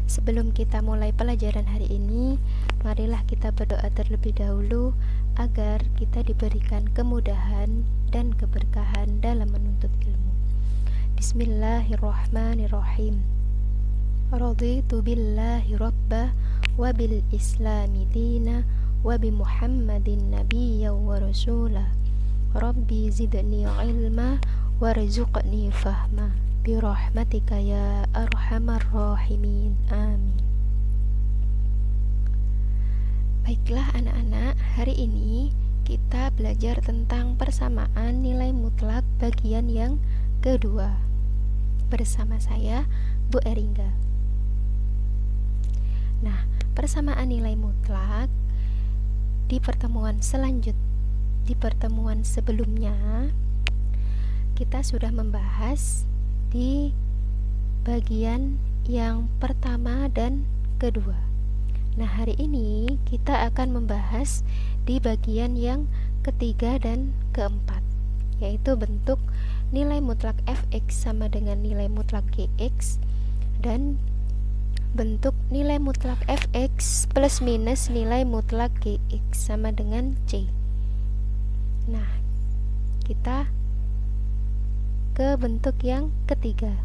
Sebelum kita mulai pelajaran hari ini, marilah kita berdoa terlebih dahulu agar kita diberikan kemudahan dan keberkahan dalam menuntut ilmu. Bismillahirrahmanirrahim. Raditu billahi rabba wa bil islami dina wa bi Muhammadin nabiyya wa rasula. Rabbi zidni ilma warzuqni fahma birahmatika ya arhamar rahimin. Amin. Baiklah anak-anak, hari ini kita belajar tentang persamaan nilai mutlak bagian yang kedua bersama saya, Bu Eringa. Nah, persamaan nilai mutlak di pertemuan sebelumnya kita sudah membahas di bagian yang pertama dan kedua. Nah, hari ini kita akan membahas di bagian yang ketiga dan keempat, yaitu bentuk nilai mutlak fx sama dengan nilai mutlak gx dan bentuk nilai mutlak fx plus minus nilai mutlak gx sama dengan c. Nah, kita ke bentuk yang ketiga,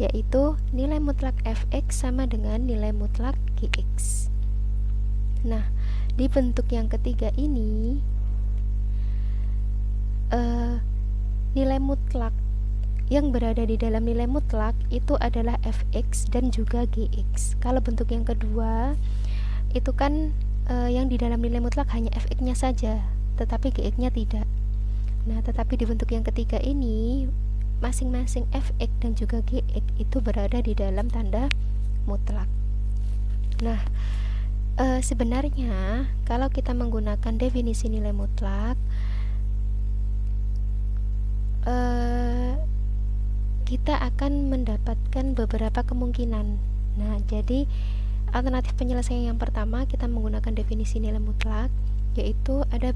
yaitu nilai mutlak fx sama dengan nilai mutlak gx. Nah, di bentuk yang ketiga ini nilai mutlak yang berada di dalam nilai mutlak itu adalah fx dan juga gx. Kalau bentuk yang kedua itu kan yang di dalam nilai mutlak hanya fx-nya saja, tetapi gx-nya tidak. Nah, tetapi di bentuk yang ketiga ini masing-masing fx dan juga gx itu berada di dalam tanda mutlak. Nah, sebenarnya kalau kita menggunakan definisi nilai mutlak, kita akan mendapatkan beberapa kemungkinan. Nah, jadi alternatif penyelesaian yang pertama kita menggunakan definisi nilai mutlak, yaitu ada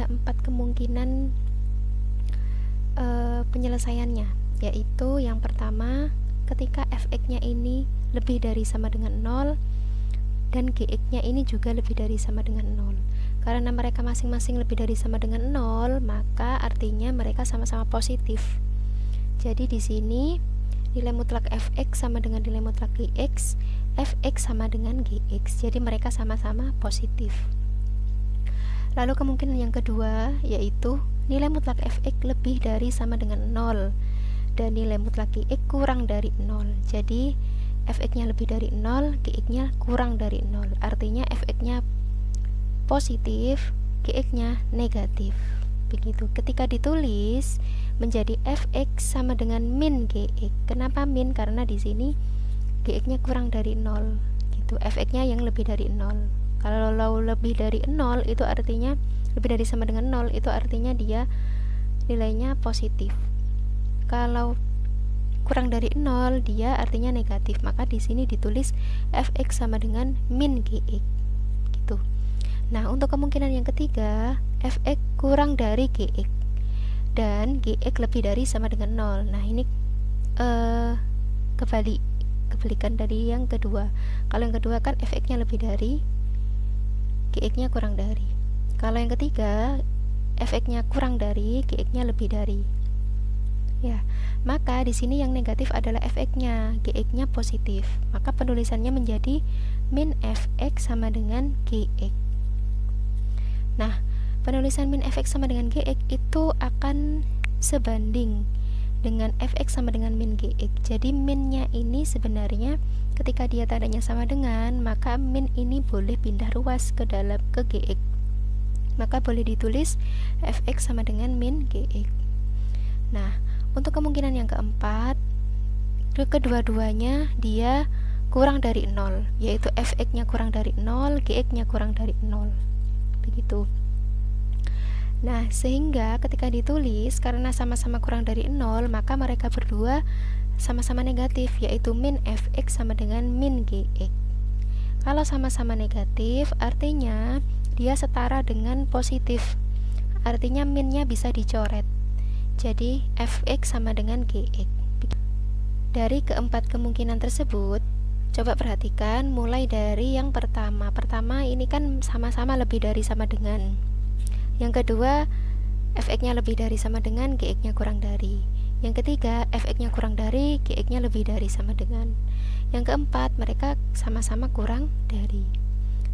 4 kemungkinan penyelesaiannya, yaitu yang pertama ketika fx-nya ini lebih dari sama dengan 0 dan gx-nya ini juga lebih dari sama dengan 0. Karena mereka masing-masing lebih dari sama dengan 0, maka artinya mereka sama-sama positif. Jadi di sini nilai mutlak fx sama dengan nilai mutlak gx, fx sama dengan gx. Jadi mereka sama-sama positif. Lalu kemungkinan yang kedua yaitu nilai mutlak fx lebih dari sama dengan 0 dan nilai mutlak gx kurang dari 0. Jadi fx-nya lebih dari 0, gx-nya kurang dari 0. Artinya fx-nya positif, gx-nya negatif. Begitu. Ketika ditulis menjadi fx sama dengan min gx. Kenapa min? Karena di sini gx-nya kurang dari 0. Gitu. Fx-nya yang lebih dari 0. Kalau lebih dari 0 itu artinya lebih dari sama dengan 0, itu artinya dia nilainya positif. Kalau kurang dari 0 dia artinya negatif. Maka di sini ditulis fx sama dengan min gx. Gitu. Nah, untuk kemungkinan yang ketiga, fx kurang dari gx dan gx lebih dari sama dengan 0. Nah, ini kebalikan dari yang kedua. Kalau yang kedua kan fx-nya lebih dari, gx-nya kurang dari. Kalau yang ketiga, fx-nya kurang dari, gx-nya lebih dari. Ya, maka di sini yang negatif adalah fx-nya, gx-nya positif. Maka penulisannya menjadi min fx sama dengan gx. Nah, penulisan min fx sama dengan gx itu akan sebanding dengan fx sama dengan min gx. Jadi minnya ini sebenarnya ketika dia tandanya sama dengan, maka min ini boleh pindah ruas ke gx. Maka boleh ditulis fx sama dengan min gx. Nah, untuk kemungkinan yang keempat, kedua-duanya dia kurang dari 0, yaitu fx-nya kurang dari 0, gx-nya kurang dari 0. Begitu. Nah, sehingga ketika ditulis karena sama-sama kurang dari 0, maka mereka berdua sama-sama negatif, yaitu min fx sama dengan min gx. Kalau sama-sama negatif, artinya dia setara dengan positif. Artinya minnya bisa dicoret. Jadi fx sama dengan gx. Dari keempat kemungkinan tersebut, Coba perhatikan mulai dari yang pertama. Pertama ini kan sama-sama lebih dari sama dengan. Yang kedua, fx-nya lebih dari sama dengan, gx-nya kurang dari. Yang ketiga, fx-nya kurang dari, gx-nya lebih dari sama dengan. Yang keempat, mereka sama-sama kurang dari.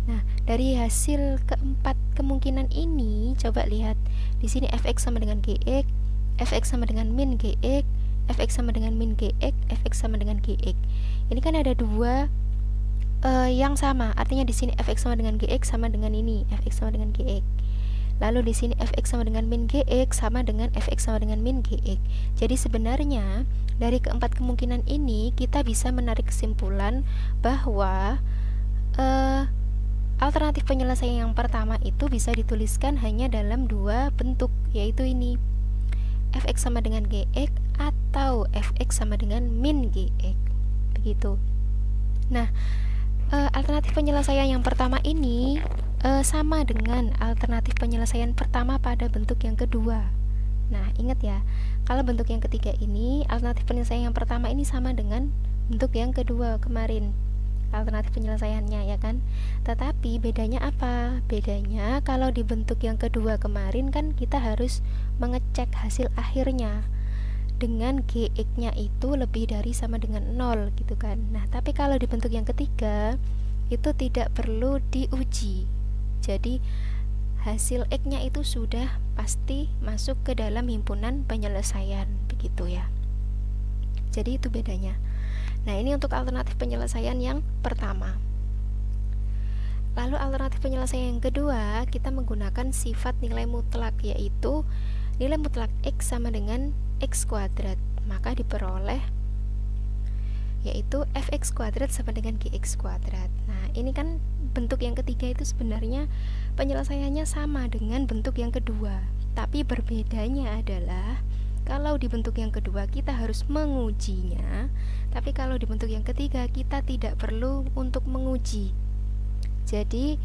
Nah, dari hasil keempat kemungkinan ini, coba lihat. Di sini fx sama dengan gx, fx sama dengan min gx, fx sama dengan min gx, fx sama dengan gx. Ini kan ada dua yang sama, artinya di sini fx sama dengan gx sama dengan ini, fx sama dengan gx. Lalu di sini fx sama dengan min gx sama dengan fx sama dengan min gx. Jadi sebenarnya dari keempat kemungkinan ini kita bisa menarik kesimpulan bahwa alternatif penyelesaian yang pertama itu bisa dituliskan hanya dalam dua bentuk, yaitu ini, fx sama dengan gx atau fx sama dengan min gx, begitu. Nah, alternatif penyelesaian yang pertama ini sama dengan alternatif penyelesaian pertama pada bentuk yang kedua. Nah, ingat ya, kalau bentuk yang ketiga ini, alternatif penyelesaian yang pertama ini sama dengan bentuk yang kedua kemarin, alternatif penyelesaiannya, ya kan? Tetapi bedanya apa? Bedanya kalau di bentuk yang kedua kemarin kan kita harus mengecek hasil akhirnya dengan gx-nya itu lebih dari sama dengan 0 gitu kan. Nah, tapi kalau di bentuk yang ketiga itu tidak perlu diuji. Jadi hasil x-nya itu sudah pasti masuk ke dalam himpunan penyelesaian, begitu ya. Jadi itu bedanya. Nah, ini untuk alternatif penyelesaian yang pertama. Lalu alternatif penyelesaian yang kedua, kita menggunakan sifat nilai mutlak, yaitu nilai mutlak x sama dengan x kuadrat, maka diperoleh yaitu fx kuadrat sama dengan gx kuadrat. Nah, ini kan bentuk yang ketiga itu sebenarnya penyelesaiannya sama dengan bentuk yang kedua, tapi berbedanya adalah kalau di bentuk yang kedua kita harus mengujinya, tapi kalau di bentuk yang ketiga kita tidak perlu untuk menguji. Jadi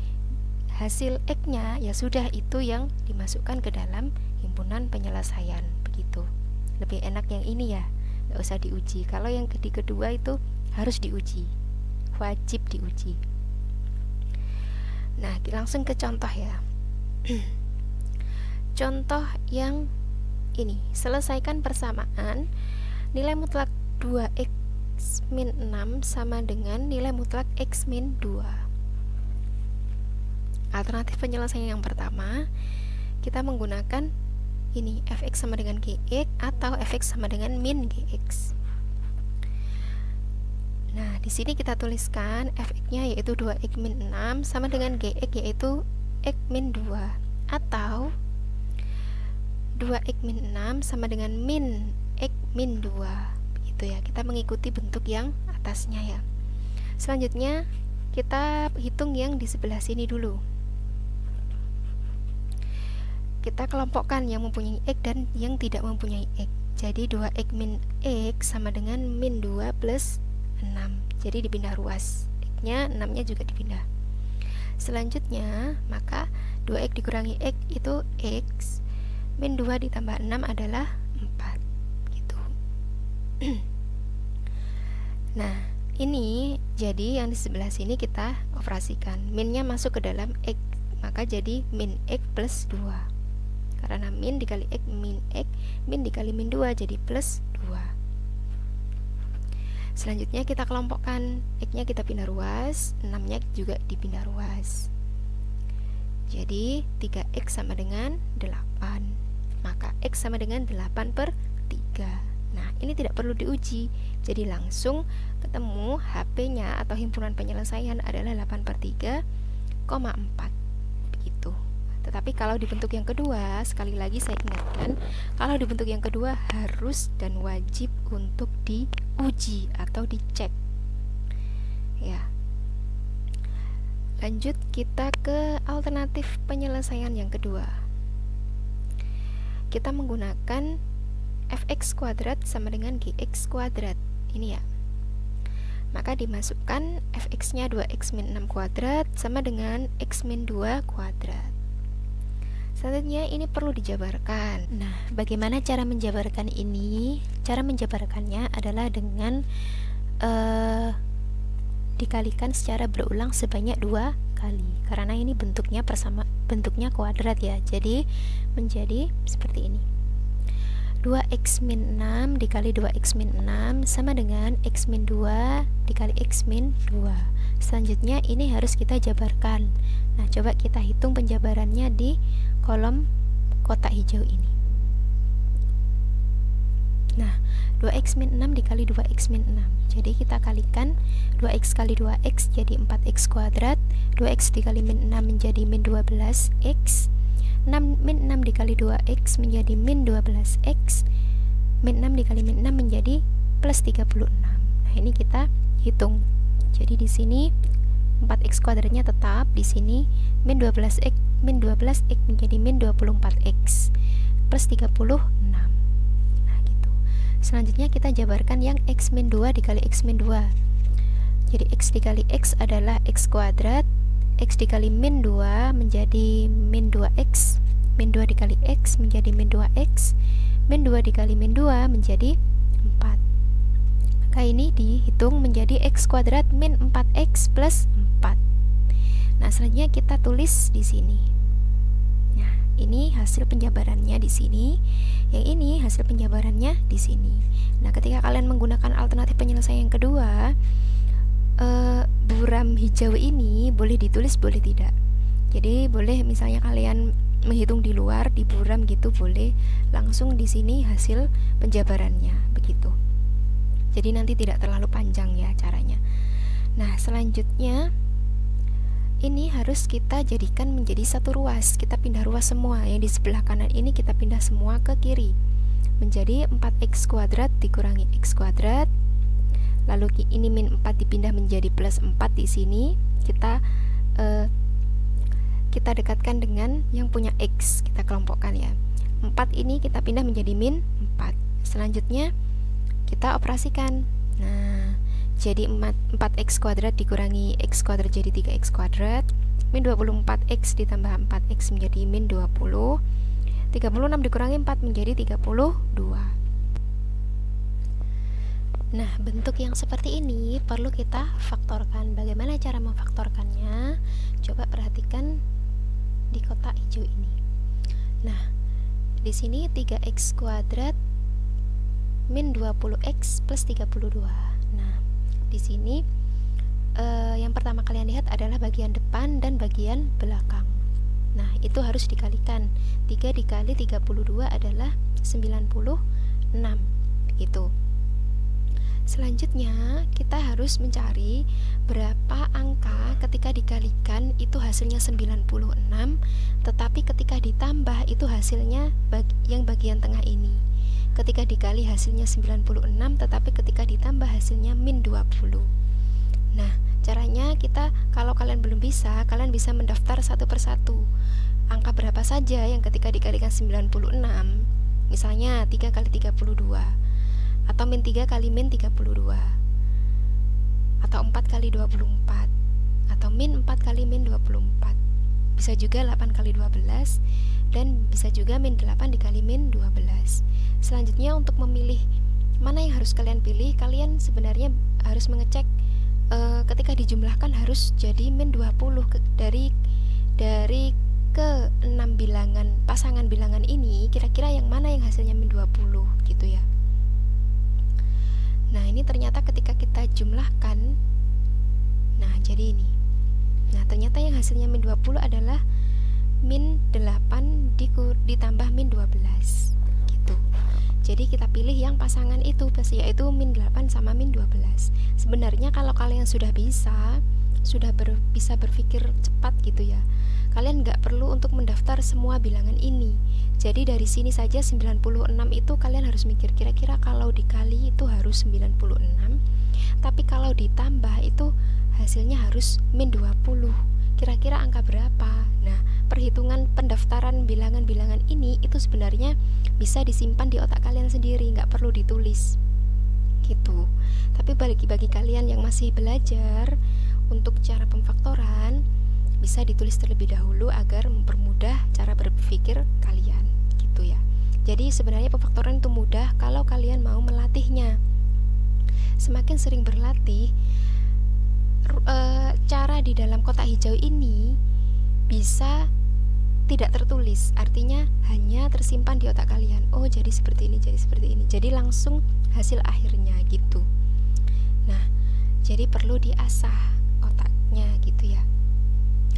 hasil x-nya ya sudah itu yang dimasukkan ke dalam himpunan penyelesaian, begitu. Lebih enak yang ini ya, nggak usah diuji. Kalau yang kedua itu harus diuji, wajib diuji. Nah, langsung ke contoh ya. Contoh yang ini, selesaikan persamaan nilai mutlak 2x min 6 sama dengan nilai mutlak x min 2. Alternatif penyelesaian yang pertama, kita menggunakan ini, fx sama dengan gx atau fx sama dengan min gx. Nah, di sini kita tuliskan fx-nya yaitu 2x min 6 sama dengan gx yaitu x min 2, atau 2x min 6 sama dengan min x min 2. Begitu ya, kita mengikuti bentuk yang atasnya ya. Selanjutnya kita hitung yang di sebelah sini dulu. Kita kelompokkan yang mempunyai x dan yang tidak mempunyai x. Jadi 2x min x sama dengan min 2 plus 6. Jadi dipindah ruas, x-nya 6-nya juga dipindah. Selanjutnya, maka 2x dikurangi x itu x, min 2 ditambah 6 adalah 4 gitu. Nah, ini jadi yang di sebelah sini kita operasikan. Minnya masuk ke dalam x, maka jadi min x plus 2. Karena min dikali x, min dikali min 2 jadi plus 2. Selanjutnya kita kelompokkan, x-nya kita pindah ruas, 6-nya juga dipindah ruas. Jadi 3x sama dengan 8. Maka x sama dengan 8 per 3. Nah, ini tidak perlu diuji. Jadi langsung ketemu HP-nya atau himpunan penyelesaian adalah 8 per 3,4. Begitu. Tetapi kalau di bentuk yang kedua, sekali lagi saya ingatkan, kalau di bentuk yang kedua harus dan wajib untuk diuji atau dicek. Ya. Lanjut kita ke alternatif penyelesaian yang kedua. Kita menggunakan fx kuadrat sama dengan gx kuadrat. Ini ya. Maka dimasukkan fx-nya 2x min 6 kuadrat sama dengan x min 2 kuadrat. Selanjutnya ini perlu dijabarkan. Nah, bagaimana cara menjabarkan ini? Cara menjabarkannya adalah dengan dikalikan secara berulang sebanyak 2 kali. Karena ini bentuknya kuadrat ya. Jadi menjadi seperti ini. 2x min 6 dikali 2x min 6 sama dengan x min 2 dikali x min 2. Selanjutnya ini harus kita jabarkan. Nah, coba kita hitung penjabarannya di kolom kotak hijau ini. Nah, 2x min 6 dikali 2x min 6. Jadi kita kalikan 2x kali 2x jadi 4x kuadrat. 2x dikali min 6 menjadi min 12x. 6 min 6 dikali 2x menjadi min 12x. Min 6 dikali min 6 menjadi plus 36. Nah, ini kita hitung. Jadi di sini 4x kuadratnya tetap, di sini min 12x menjadi min 24x plus 36. Nah, gitu. Selanjutnya kita jabarkan yang x min 2 dikali x min 2. Jadi x dikali x adalah x kuadrat. X dikali min 2 menjadi min 2x. Min 2 dikali x menjadi min 2x. Min 2 dikali min 2 menjadi 4. Maka ini dihitung menjadi x kuadrat min 4x plus 4. Nah, selanjutnya kita tulis di sini. Nah, ini hasil penjabarannya di sini. Yang ini hasil penjabarannya di sini. Nah, ketika kalian menggunakan alternatif penyelesaian yang kedua, buram hijau ini boleh ditulis, boleh tidak. Jadi boleh misalnya kalian menghitung di luar, di buram gitu boleh, langsung di sini hasil penjabarannya begitu. Jadi nanti tidak terlalu panjang ya caranya. Nah, selanjutnya ini harus kita jadikan menjadi satu ruas. Kita pindah ruas semua. Yang di sebelah kanan ini kita pindah semua ke kiri. Menjadi 4x kuadrat dikurangi x kuadrat. Lalu ini min 4 dipindah menjadi plus 4 di sini. Kita dekatkan dengan yang punya x, kita kelompokkan ya. 4 ini kita pindah menjadi min 4. Selanjutnya kita operasikan. Nah, jadi 4x kuadrat dikurangi x kuadrat jadi 3x kuadrat. Min 24x ditambah 4x menjadi min 20. 36 dikurangi 4 menjadi 32. Nah, bentuk yang seperti ini perlu kita faktorkan. Bagaimana cara memfaktorkannya? Coba perhatikan di kotak hijau ini. Nah, di sini 3x kuadrat min 20x plus 32. Nah, di sini yang pertama kalian lihat adalah bagian depan dan bagian belakang. Nah, itu harus dikalikan. 3 dikali 32 adalah 96. Begitu. Selanjutnya kita harus mencari berapa angka ketika dikalikan itu hasilnya 96, tetapi ketika ditambah itu hasilnya yang bagian tengah ini. Ketika dikali hasilnya 96, tetapi ketika ditambah hasilnya min 20. Nah, caranya kita, kalau kalian belum bisa, kalian bisa mendaftar satu persatu. Angka berapa saja yang ketika dikalikan 96, misalnya 3 kali 32. Atau min 3 kali min 32, atau 4 kali 24, atau min 4 kali min 24. Bisa juga 8 kali 12, dan bisa juga min 8 dikali min 12. Selanjutnya untuk memilih mana yang harus kalian pilih, kalian sebenarnya harus mengecek ketika dijumlahkan harus jadi min 20 dari ke 6 bilangan, pasangan bilangan ini kira-kira yang mana yang hasilnya min 20 gitu ya. Nah, ini ternyata ketika kita jumlahkan, nah jadi ini. Nah, ternyata yang hasilnya min 20 adalah min 8 ditambah min 12 gitu. Jadi kita pilih yang pasangan itu, yaitu min 8 sama min 12. Sebenarnya kalau kalian sudah bisa berpikir cepat gitu ya, kalian nggak perlu untuk mendaftar semua bilangan ini. Jadi dari sini saja 96 itu kalian harus mikir kira-kira kalau dikali itu harus 96, tapi kalau ditambah itu hasilnya harus min 20. Kira-kira angka berapa? Nah, perhitungan pendaftaran bilangan-bilangan ini itu sebenarnya bisa disimpan di otak kalian sendiri, nggak perlu ditulis gitu. Tapi bagi kalian yang masih belajar untuk cara pemfaktoran, bisa ditulis terlebih dahulu agar mempermudah cara berpikir kalian gitu ya. Jadi sebenarnya pemfaktoran itu mudah kalau kalian mau melatihnya. Semakin sering berlatih, cara di dalam kotak hijau ini bisa tidak tertulis, artinya hanya tersimpan di otak kalian. Oh, jadi seperti ini, jadi seperti ini. Jadi langsung hasil akhirnya gitu. Nah, jadi perlu diasah otaknya gitu ya.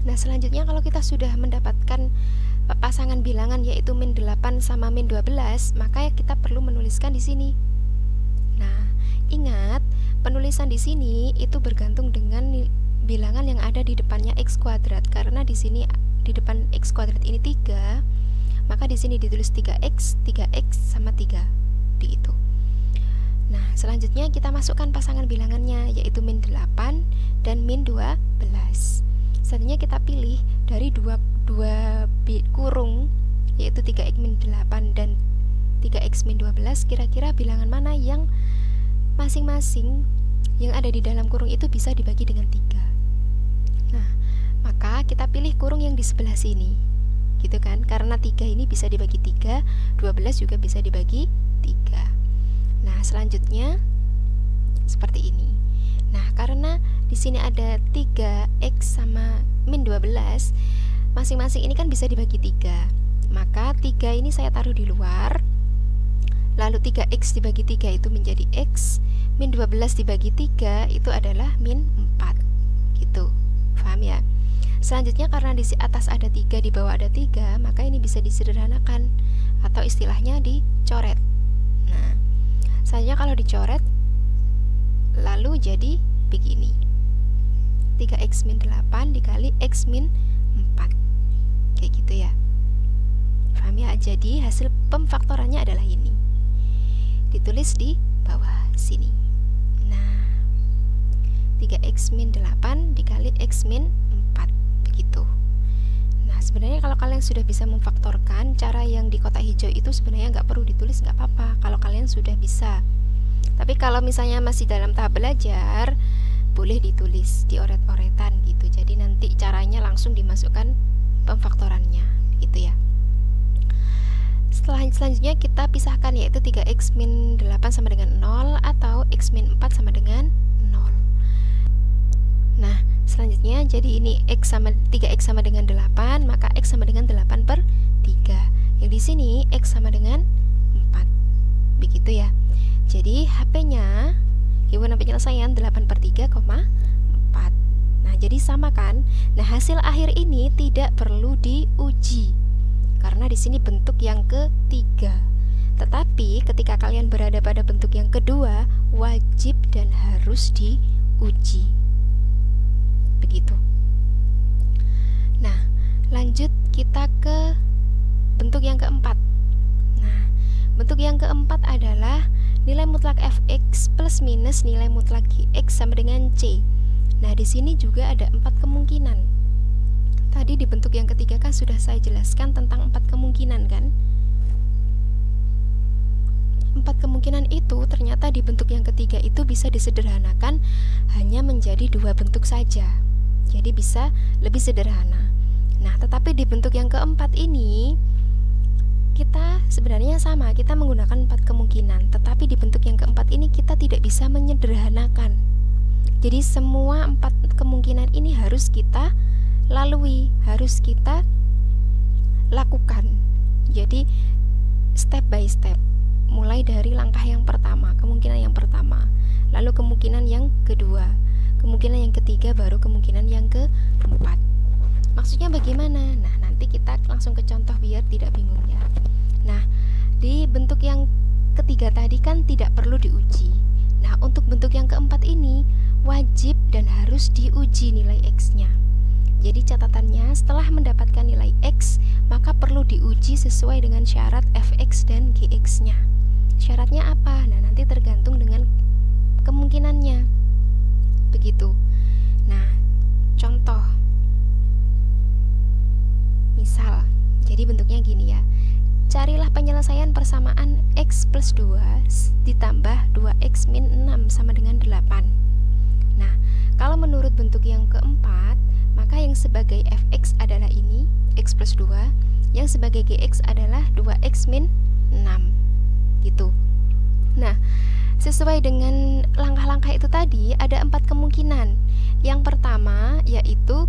Nah, selanjutnya kalau kita sudah mendapatkan pasangan bilangan yaitu min 8 sama min 12, maka kita perlu menuliskan di sini. Nah, ingat, penulisan di sini itu bergantung dengan bilangan yang ada di depannya x kuadrat. Karena di sini di depan x kuadrat ini 3, maka di sini ditulis 3x sama 3 di itu. Nah, selanjutnya kita masukkan pasangan bilangannya yaitu min 8 dan min 12. Selanjutnya kita pilih dari dua kurung yaitu 3x min 8 dan 3x min 12, kira-kira bilangan mana yang masing-masing yang ada di dalam kurung itu bisa dibagi dengan 3. Nah, maka kita pilih kurung yang di sebelah sini gitu kan, karena 3 ini bisa dibagi 3, 12 juga bisa dibagi 3. Nah, selanjutnya seperti ini. Nah, karena di sini ada 3x sama min 12, masing-masing ini kan bisa dibagi 3. Maka 3 ini saya taruh di luar. Lalu 3x dibagi 3 itu menjadi x, min 12 dibagi 3 itu adalah min 4. Gitu. Paham ya? Selanjutnya karena di atas ada 3, di bawah ada 3, maka ini bisa disederhanakan atau istilahnya dicoret. Nah, selanjutnya kalau dicoret lalu jadi begini. 3x min 8 dikali x min 4. Kayak gitu ya. Paham ya? Jadi hasil pemfaktorannya adalah ini. Ditulis di bawah sini. Nah, 3x min 8 dikali x min 4. Begitu. Nah, sebenarnya kalau kalian sudah bisa memfaktorkan, cara yang di kotak hijau itu sebenarnya nggak perlu ditulis, nggak apa-apa kalau kalian sudah bisa. Tapi kalau misalnya masih dalam tahap belajar, boleh ditulis di oret-oretan gitu. Jadi nanti caranya langsung dimasukkan pemfaktorannya gitu ya. Selanjutnya kita pisahkan yaitu 3x min 8 sama dengan 0 atau x min 4 sama dengan 0. Nah, selanjutnya jadi ini 3x sama dengan 8, maka x sama dengan 8 per 3. Yang di sini x sama dengan 4. Begitu ya. Jadi HP-nya himpunan penyelesaian 8 per 3,4. Nah, jadi sama kan? Nah, hasil akhir ini tidak perlu diuji karena di sini bentuk yang ketiga. Tetapi ketika kalian berada pada bentuk yang kedua, wajib dan harus diuji. Begitu. Nah, lanjut kita ke bentuk yang keempat. Nah, bentuk yang keempat adalah nilai mutlak fx plus minus nilai mutlak gx sama dengan c. Nah, di sini juga ada 4 kemungkinan. Tadi di bentuk yang ketiga kan sudah saya jelaskan tentang 4 kemungkinan kan? 4 kemungkinan itu ternyata di bentuk yang ketiga itu bisa disederhanakan hanya menjadi 2 bentuk saja. Jadi bisa lebih sederhana. Nah, tetapi di bentuk yang keempat ini kita sebenarnya sama, kita menggunakan 4 kemungkinan, tetapi di bentuk yang keempat ini kita tidak bisa menyederhanakan. Jadi semua 4 kemungkinan ini harus kita lalui, harus kita lakukan. Jadi step by step, mulai dari langkah yang pertama, kemungkinan yang pertama, lalu kemungkinan yang kedua, kemungkinan yang ketiga, baru kemungkinan yang keempat. Maksudnya bagaimana? Nah, nanti kita langsung ke contoh biar tidak bingung ya. Nah, di bentuk yang ketiga tadi kan tidak perlu diuji. Nah, untuk bentuk yang keempat ini wajib dan harus diuji nilai x-nya. Jadi catatannya, setelah mendapatkan nilai x, maka perlu diuji sesuai dengan syarat fx dan gx-nya. Syaratnya apa? Nah, nanti tergantung dengan kemungkinannya. Begitu. Nah, contoh. Misal, jadi bentuknya gini ya. Carilah penyelesaian persamaan x plus 2 ditambah 2x min 6 sama dengan 8. Nah, kalau menurut bentuk yang keempat, maka yang sebagai fx adalah ini, x plus 2, yang sebagai gx adalah 2x min 6. Gitu. Nah, sesuai dengan langkah-langkah itu tadi, ada 4 kemungkinan. Yang pertama yaitu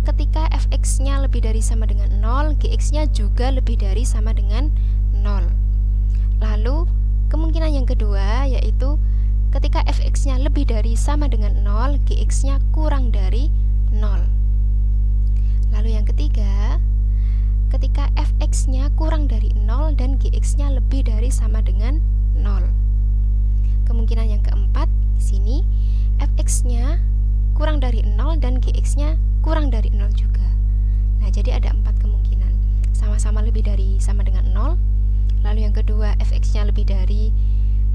ketika fx-nya lebih dari sama dengan 0, gx-nya juga lebih dari sama dengan 0. Lalu kemungkinan yang kedua yaitu ketika fx-nya lebih dari sama dengan 0, gx-nya kurang dari 0. Lalu yang ketiga, ketika fx-nya kurang dari 0 dan gx-nya lebih dari sama dengan 0. Kemungkinan yang keempat di sini fx-nya kurang dari 0 dan gx-nya kurang dari 0 juga. Nah, jadi ada 4 kemungkinan. Sama-sama lebih dari sama dengan 0. Lalu yang kedua, fx-nya lebih dari,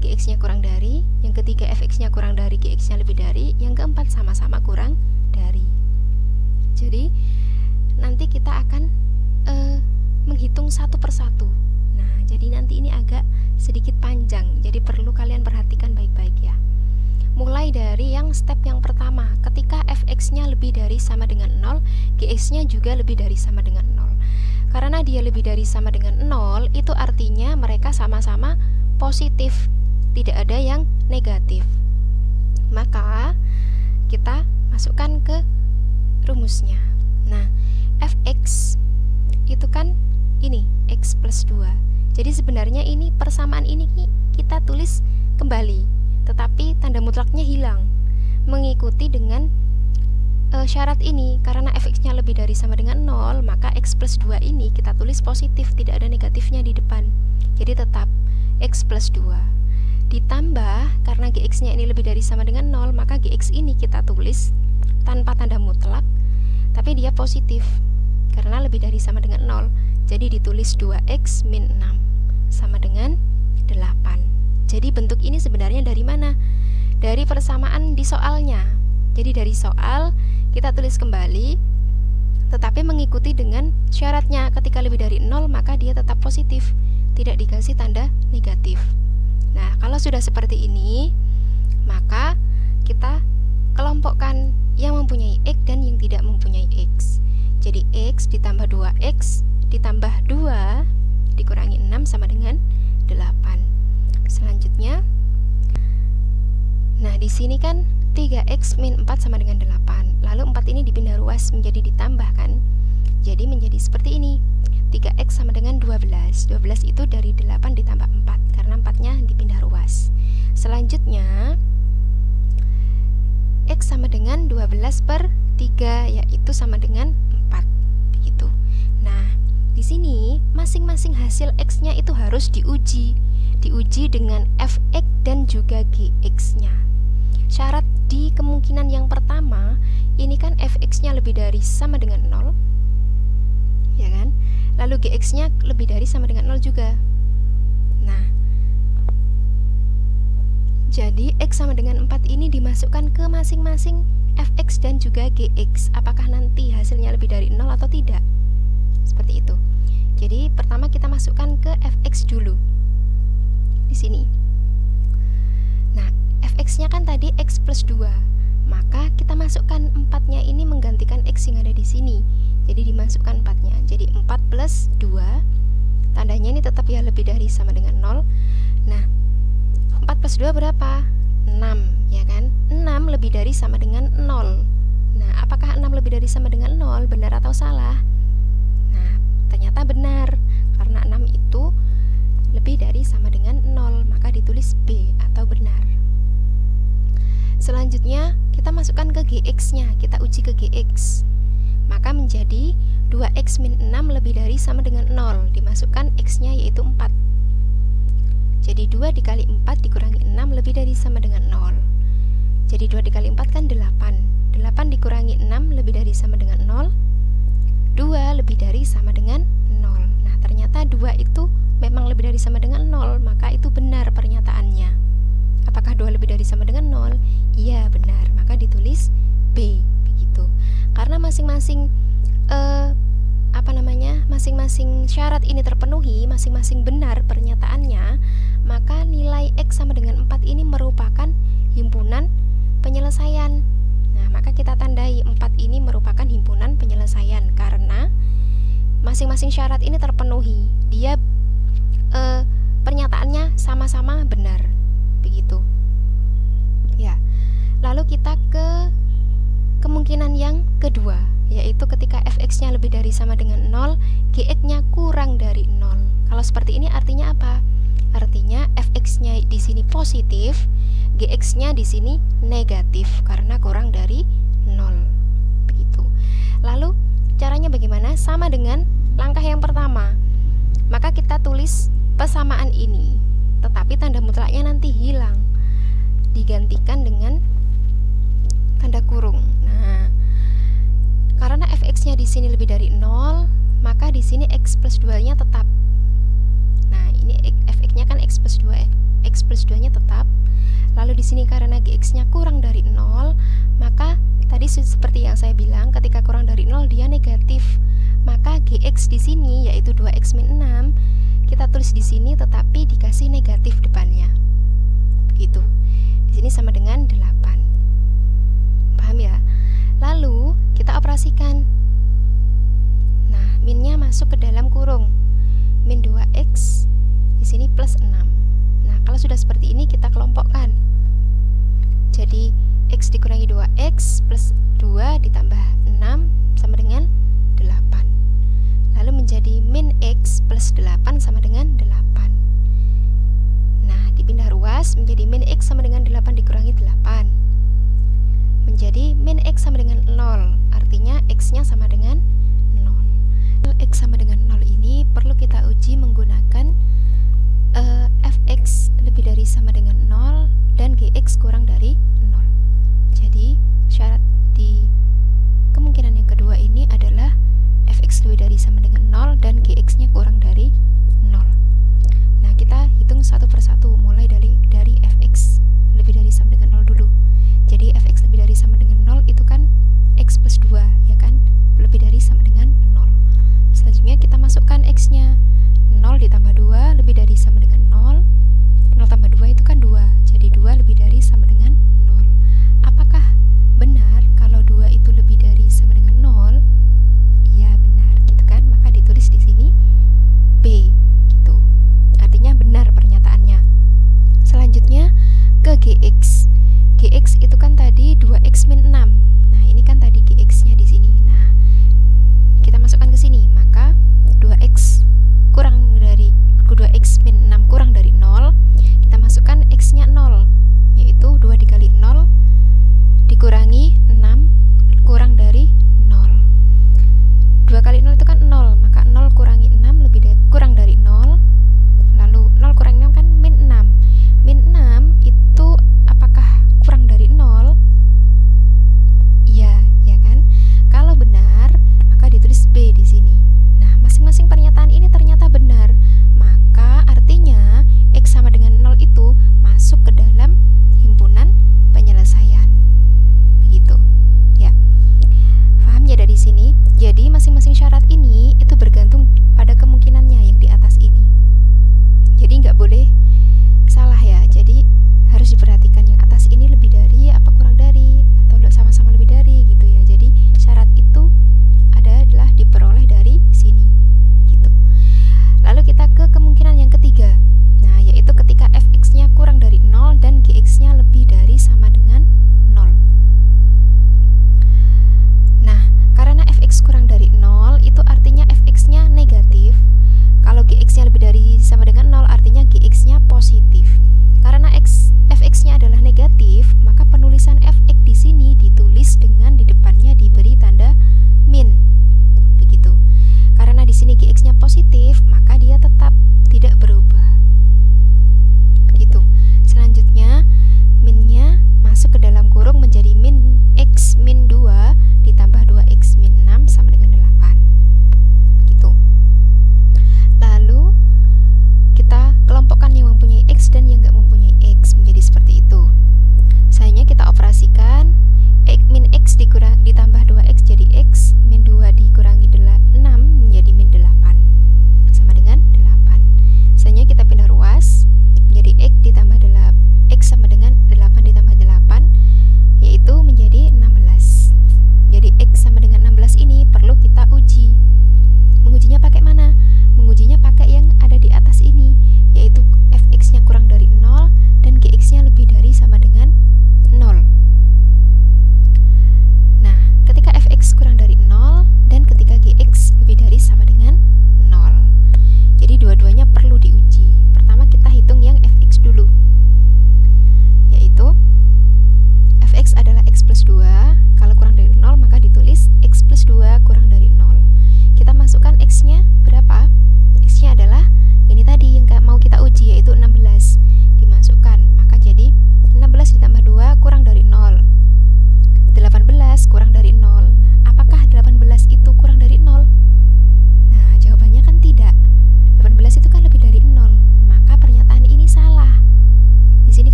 gx-nya kurang dari. Yang ketiga, fx-nya kurang dari, gx-nya lebih dari. Yang keempat, sama-sama kurang dari. Jadi, nanti kita akan menghitung satu persatu. Nah, jadi nanti ini agak sedikit panjang. Jadi perlu kalian perhatikan baik-baik ya. Mulai dari yang step yang pertama, ketika fx-nya lebih dari sama dengan 0, gx-nya juga lebih dari sama dengan 0. Karena dia lebih dari sama dengan 0, itu artinya mereka sama-sama positif, tidak ada yang negatif. Maka kita masukkan ke rumusnya. Nah, fx itu kan ini x plus 2. Jadi sebenarnya ini persamaan ini kita tulis kembali, tetapi tanda mutlaknya hilang mengikuti dengan syarat ini. Karena fx-nya lebih dari sama dengan 0, maka x plus 2 ini kita tulis positif, tidak ada negatifnya di depan. Jadi tetap x plus 2 ditambah, karena gx-nya ini lebih dari sama dengan 0, maka gx ini kita tulis tanpa tanda mutlak, tapi dia positif karena lebih dari sama dengan 0. Jadi ditulis 2x min 6 sama dengan 8. Jadi bentuk ini sebenarnya dari mana? Dari persamaan di soalnya. Jadi dari soal kita tulis kembali, tetapi mengikuti dengan syaratnya. Ketika lebih dari 0 maka dia tetap positif, tidak dikasih tanda negatif. Nah, kalau sudah seperti ini, maka kita kelompokkan yang mempunyai x dan yang tidak mempunyai x. Jadi x ditambah 2x ditambah 2 dikurangi 6 sama dengan 8. Selanjutnya, nah di sini kan 3x min 4 sama dengan 8. Lalu 4 ini dipindah ruas menjadi ditambah kan. Jadi menjadi seperti ini. 3x sama dengan 12. 12 itu dari 8 ditambah 4 karena 4-nya dipindah ruas. Selanjutnya, x sama dengan 12 per 3, yaitu sama dengan 4. Begitu. Nah, di sini masing-masing hasil x-nya itu harus diuji dengan fx dan juga gx-nya. Syarat di kemungkinan yang pertama, ini kan fx-nya lebih dari sama dengan 0, ya kan? Lalu gx-nya lebih dari sama dengan 0 juga. Nah, jadi x sama dengan 4 ini dimasukkan ke masing-masing fx dan juga gx. Apakah nanti hasilnya lebih dari 0 atau tidak? Seperti itu. Jadi pertama kita masukkan ke fx dulu di sini. Nah, fx-nya kan tadi x plus 2, maka kita masukkan 4-nya ini menggantikan x yang ada di sini. Jadi dimasukkan 4-nya. Jadi 4 plus 2, tandanya ini tetap ya lebih dari sama dengan 0. Nah, 4 plus 2 berapa? 6, ya kan? 6 lebih dari sama dengan 0. Nah, apakah 6 lebih dari sama dengan 0? Benar atau salah? Nah, ternyata benar, karena 6 itu lebih dari sama dengan 0, maka ditulis B atau benar. Selanjutnya kita masukkan ke gx-nya, kita uji ke gx. Maka menjadi 2x min 6 lebih dari sama dengan 0, dimasukkan x-nya yaitu 4. Jadi 2 dikali 4 dikurangi 6 lebih dari sama dengan 0. Jadi 2 dikali 4 kan 8. 8 dikurangi 6 lebih dari sama dengan 0. 2 lebih dari sama dengan 0. Nah, ternyata 2 itu memang lebih dari sama dengan 0, maka itu benar pernyataannya. Apakah 2 lebih dari sama dengan 0? Iya, benar. Maka ditulis B, begitu. Karena masing-masing masing-masing syarat ini terpenuhi, masing-masing benar pernyataannya, maka nilai X sama dengan 4 ini merupakan himpunan penyelesaian. Nah, maka kita tandai 4 ini merupakan himpunan penyelesaian karena masing-masing syarat ini terpenuhi. Dia pernyataannya sama-sama benar. Begitu. Ya. Lalu kita ke kemungkinan yang kedua, yaitu ketika fx-nya lebih dari sama dengan 0, gx-nya kurang dari 0. Kalau seperti ini artinya apa? Artinya fx-nya di sini positif, gx-nya di sini negatif karena kurang dari 0. Begitu. Lalu caranya bagaimana? Sama dengan langkah yang pertama. Maka kita tulis persamaan ini, tetapi tanda mutlaknya nanti hilang, digantikan dengan tanda kurung. Nah, karena fx-nya di sini lebih dari 0, maka di sini x plus 2-nya tetap. Nah, ini fx-nya kan x plus 2, x plus 2-nya tetap. Lalu di sini karena gx-nya kurang dari 0, maka tadi seperti yang saya bilang, ketika kurang dari 0 dia negatif. Maka gx di sini yaitu 2x min 6 kita tulis di sini tetapi dikasih negatif depannya. Begitu. Di sini sama dengan 8. Paham ya? Lalu kita operasikan. Nah, minnya masuk ke dalam kurung. Min 2x di sini plus 6. Nah, kalau sudah seperti ini kita kelompokkan. Jadi x dikurangi 2x plus 2 ditambah 6 sama dengan 8. Lalu menjadi min x plus 8 sama dengan 8. Nah, dipindah ruas menjadi min x sama dengan 8 dikurangi 8. Menjadi min x sama dengan 0. Artinya x-nya sama dengan 0. X sama dengan 0 ini perlu kita uji menggunakan fx lebih dari sama dengan 0 dan gx kurang dari